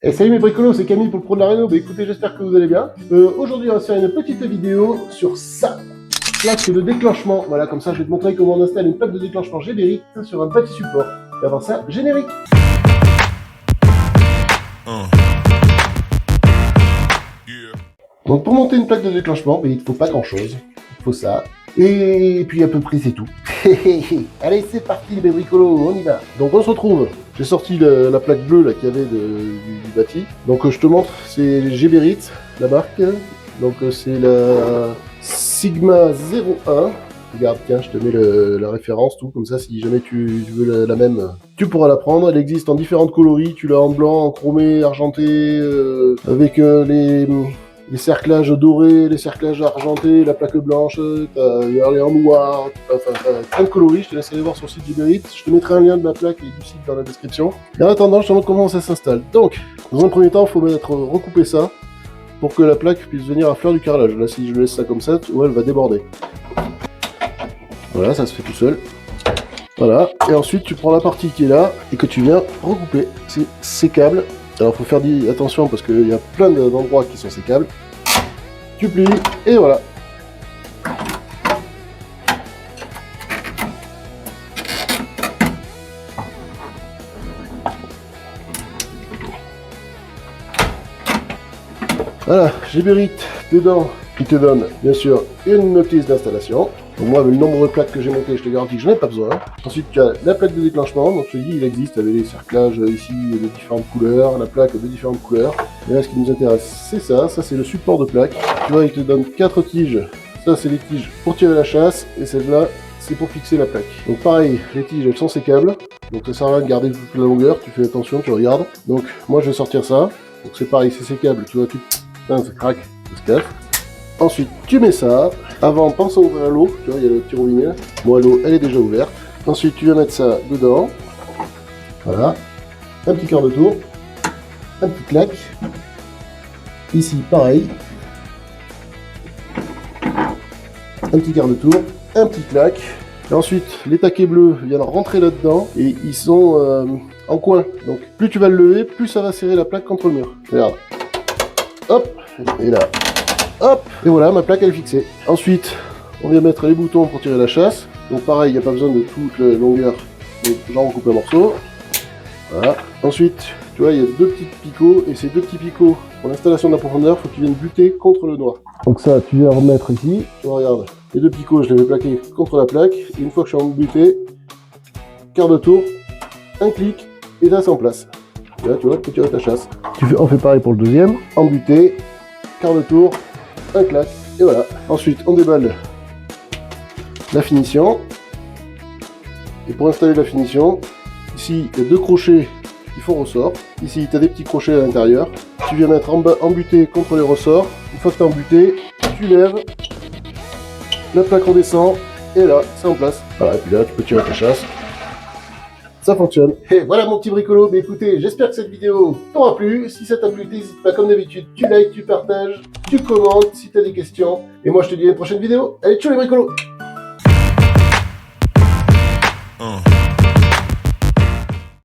Et salut mes bricolos, c'est Camille pour le Pro de la Réno. Bah écoutez, j'espère que vous allez bien. Aujourd'hui, on va se faire une petite vidéo sur ça. Plaque de déclenchement. Voilà, comme ça, je vais te montrer comment on installe une plaque de déclenchement Géberit sur un petit support. Et avant ça, générique. Donc pour monter une plaque de déclenchement, il ne faut pas grand chose. Il faut ça. Et puis à peu près c'est tout. Allez, c'est parti les bricolos, on y va. Donc on se retrouve. J'ai sorti la plaque bleue là qu'il y avait du bâti. Donc je te montre, c'est Géberit, la marque. Donc c'est la Sigma 01. Regarde, tiens, je te mets la référence, tout comme ça, si jamais tu veux la même, tu pourras la prendre. Elle existe en différentes coloris. Tu l'as en blanc, en chromé, argenté, avec les cerclages dorés, les cerclages argentés, la plaque blanche, elle est en noir, enfin plein de coloris. Je te laisserai aller voir sur le site Géberit. Je te mettrai un lien de la plaque et du site dans la description. Et en attendant, je te montre comment ça s'installe. Donc, dans un premier temps, il faut recouper ça pour que la plaque puisse venir à fleur du carrelage. Là, si je laisse ça comme ça, tu vois, elle va déborder. Voilà, ça se fait tout seul. Voilà, et ensuite tu prends la partie qui est là et que tu viens recouper. C'est ces câbles. Alors il faut faire attention parce qu'il y a plein d'endroits qui sont ces câbles. Tu plies et voilà. Voilà, Géberit dedans qui te donne bien sûr une notice d'installation. Donc moi, avec le nombre de plaques que j'ai monté, je te garantis que je n'en ai pas besoin. Ensuite, tu as la plaque de déclenchement. Donc je te dis, il existe avec les cerclages ici de différentes couleurs, la plaque de différentes couleurs. Et là, ce qui nous intéresse, c'est ça. Ça, c'est le support de plaque. Tu vois, il te donne 4 tiges. Ça, c'est les tiges pour tirer la chasse. Et celle-là, c'est pour fixer la plaque. Donc pareil, les tiges, elles sont ces câbles. Donc ça sert à rien de garder toute la longueur. Tu fais attention, tu regardes. Donc moi, je vais sortir ça. Donc c'est pareil, c'est ces câbles. Tu vois, ça craque, ça se casse. Ensuite, tu mets ça. Avant, pense à ouvrir l'eau. Tu vois, il y a le petit robinet là. Bon, l'eau, elle est déjà ouverte. Ensuite, tu vas mettre ça dedans. Voilà. Un petit quart de tour. Un petit claque. Ici, pareil. Un petit quart de tour. Un petit claque. Et ensuite, les taquets bleus viennent rentrer là-dedans. Et ils sont en coin. Donc, plus tu vas le lever, plus ça va serrer la plaque contre le mur. Regarde. Hop. Et là. Hop, et voilà, ma plaque elle est fixée. Ensuite, on vient mettre les boutons pour tirer la chasse. Donc pareil, il n'y a pas besoin de toute la longueur. Donc j'en recoupe un morceau. Voilà. Ensuite, tu vois, il y a deux petits picots. Et ces deux petits picots, pour l'installation de la profondeur, il faut qu'ils viennent buter contre le noir. Donc ça, tu viens remettre ici. Tu vois, regarde, les deux picots, je les vais plaquer contre la plaque. Et une fois que je suis en buté, quart de tour, un clic, et là c'est en place. Et là, tu vois, tu peux tirer ta chasse. On fait pareil pour le deuxième. En buté, quart de tour, un claque, et voilà. Ensuite, on déballe la finition. Et pour installer la finition, ici, il y a deux crochets qui font ressort. Ici, tu as des petits crochets à l'intérieur. Tu viens mettre embuté contre les ressorts. Une fois que tu as embuté, tu lèves, la plaque redescend, et là, c'est en place. Voilà, et puis là, tu peux tirer ta chasse. Ça fonctionne. Et voilà mon petit bricolo. Mais écoutez, j'espère que cette vidéo t'aura plu. Si ça t'a plu, n'hésite pas comme d'habitude, tu likes, tu partages, tu commentes si t'as des questions. Et moi je te dis à une prochaine vidéo. Allez, ciao les bricolos!